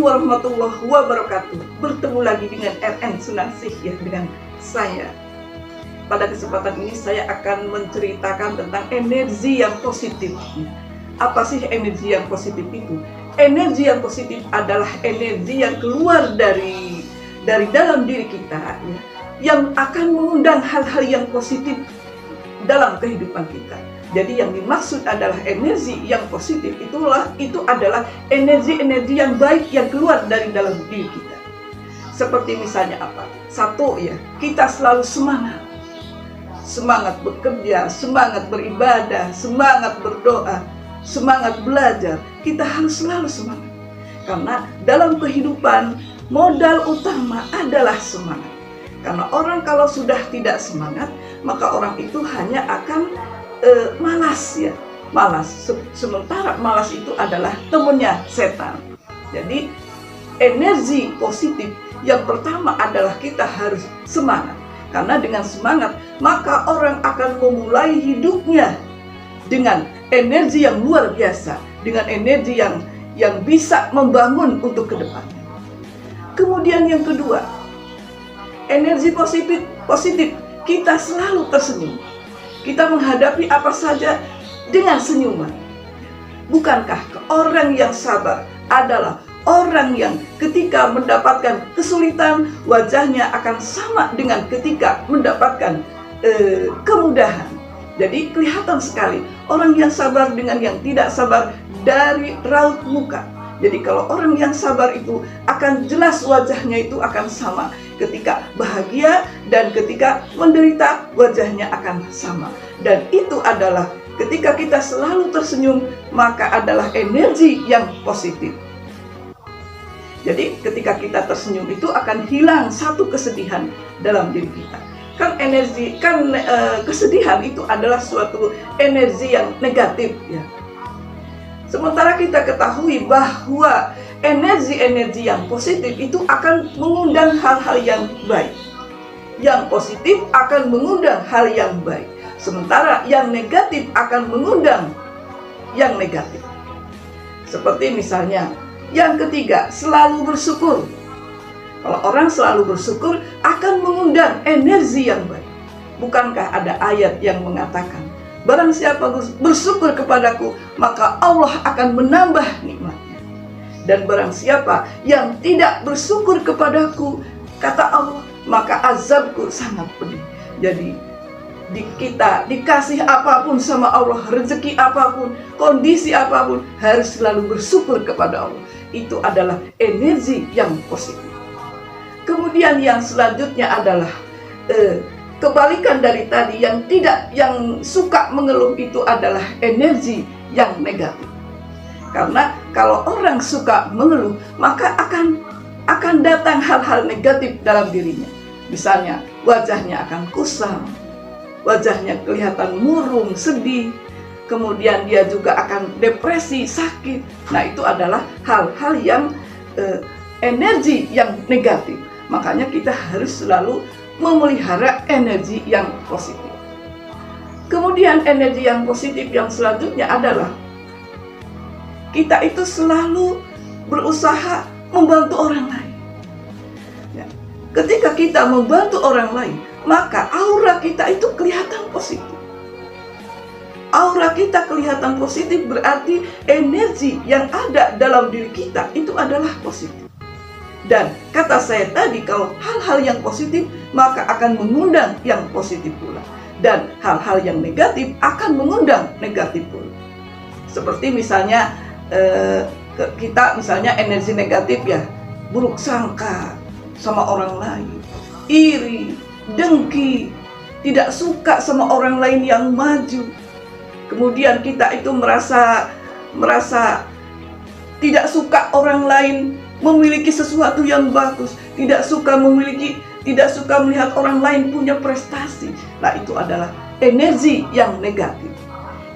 warahmatullahi wabarakatuh. Bertemu lagi dengan RN Sunarsih ya, dengan saya. Pada kesempatan ini saya akan menceritakan tentang energi yang positif. Apa sih energi yang positif itu? Energi yang positif adalah energi yang keluar dari dalam diri kita ya, yang akan mengundang hal-hal yang positif dalam kehidupan kita. Jadi yang dimaksud adalah energi yang positif itu adalah energi-energi yang baik yang keluar dari dalam diri kita. Seperti misalnya apa? Satu ya, kita selalu semangat. Semangat bekerja, semangat beribadah, semangat berdoa, semangat belajar. Kita harus selalu semangat. Karena dalam kehidupan modal utama adalah semangat. Karena orang kalau sudah tidak semangat, maka orang itu hanya akan malas ya, malas. Sementara malas itu adalah temannya setan. Jadi energi positif yang pertama adalah kita harus semangat. Karena dengan semangat maka orang akan memulai hidupnya dengan energi yang luar biasa, dengan energi yang bisa membangun untuk kedepannya. Kemudian yang kedua, energi positif kita selalu tersenyum. Kita menghadapi apa saja dengan senyuman. Bukankah orang yang sabar adalah orang yang ketika mendapatkan kesulitan, wajahnya akan sama dengan ketika mendapatkan kemudahan. Jadi kelihatan sekali orang yang sabar dengan yang tidak sabar dari raut muka. Jadi kalau orang yang sabar itu akan jelas wajahnya itu akan sama. Ketika bahagia dan ketika menderita wajahnya akan sama. Dan itu adalah ketika kita selalu tersenyum maka adalah energi yang positif. Jadi ketika kita tersenyum itu akan hilang satu kesedihan dalam diri kita. Kesedihan itu adalah suatu energi yang negatif ya. Sementara kita ketahui bahwa energi-energi yang positif itu akan mengundang hal-hal yang baik. Yang positif akan mengundang hal yang baik. Sementara yang negatif akan mengundang yang negatif. Seperti misalnya, yang ketiga, selalu bersyukur. Kalau orang selalu bersyukur akan mengundang energi yang baik. Bukankah ada ayat yang mengatakan, barang siapa bersyukur kepadaku, maka Allah akan menambah nikmatnya. Dan barang siapa yang tidak bersyukur kepadaku, kata Allah, maka azabku sangat pedih. Jadi kita dikasih apapun sama Allah, rezeki apapun, kondisi apapun, harus selalu bersyukur kepada Allah. Itu adalah energi yang positif. Kemudian yang selanjutnya adalah kebalikan dari tadi, yang suka mengeluh itu adalah energi yang negatif. Karena kalau orang suka mengeluh, maka akan datang hal-hal negatif dalam dirinya. Misalnya wajahnya akan kusam, wajahnya kelihatan murung, sedih, kemudian dia juga akan depresi, sakit. Nah itu adalah hal-hal yang energi yang negatif. Makanya kita harus selalu memelihara energi yang positif. Kemudian energi yang positif yang selanjutnya adalah kita itu selalu berusaha membantu orang lain ya. Ketika kita membantu orang lain, maka aura kita itu kelihatan positif. Aura kita kelihatan positif berarti energi yang ada dalam diri kita itu adalah positif. Dan kata saya tadi, kalau hal-hal yang positif maka akan mengundang yang positif pula. Dan hal-hal yang negatif akan mengundang negatif pula. Seperti misalnya kita misalnya energi negatif ya, buruk sangka sama orang lain, iri, dengki, tidak suka sama orang lain yang maju. Kemudian kita itu merasa tidak suka orang lain memiliki sesuatu yang bagus, tidak suka melihat orang lain punya prestasi. Nah itu adalah energi yang negatif.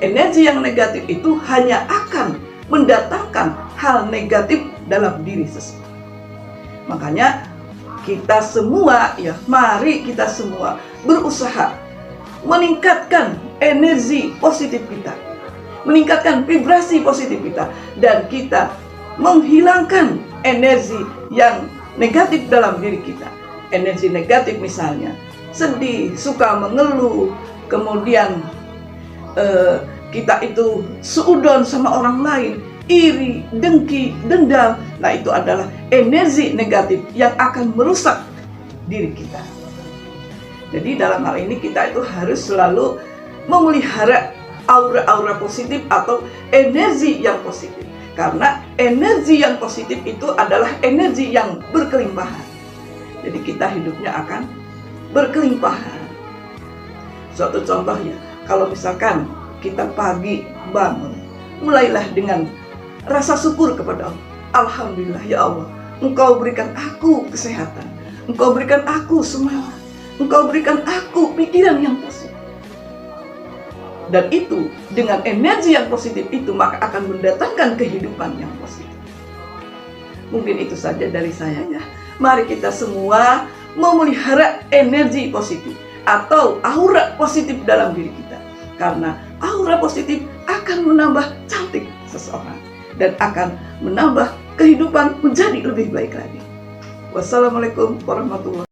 Energi yang negatif itu hanya akan mendatangkan hal negatif dalam diri seseorang. Makanya kita semua ya, mari kita semua berusaha meningkatkan energi positif kita, meningkatkan vibrasi positif kita, dan kita menghilangkan energi yang negatif dalam diri kita. Energi negatif misalnya sedih, suka mengeluh, kemudian kita itu suudon sama orang lain, iri, dengki, dendam. Nah, itu adalah energi negatif yang akan merusak diri kita. Jadi dalam hal ini kita itu harus selalu memelihara aura-aura positif atau energi yang positif. Karena energi yang positif itu adalah energi yang berkelimpahan. Jadi kita hidupnya akan berkelimpahan. Suatu contoh ya, kalau misalkan kita pagi bangun, mulailah dengan rasa syukur kepada Allah. Alhamdulillah ya Allah, Engkau berikan aku kesehatan, Engkau berikan aku semangat, Engkau berikan aku pikiran yang positif. Dan itu, dengan energi yang positif itu, maka akan mendatangkan kehidupan yang positif. Mungkin itu saja dari saya ya. Mari kita semua memelihara energi positif atau aura positif dalam diri kita. Karena aura positif akan menambah cantik seseorang dan akan menambah kehidupan menjadi lebih baik lagi. Wassalamualaikum warahmatullahi wabarakatuh.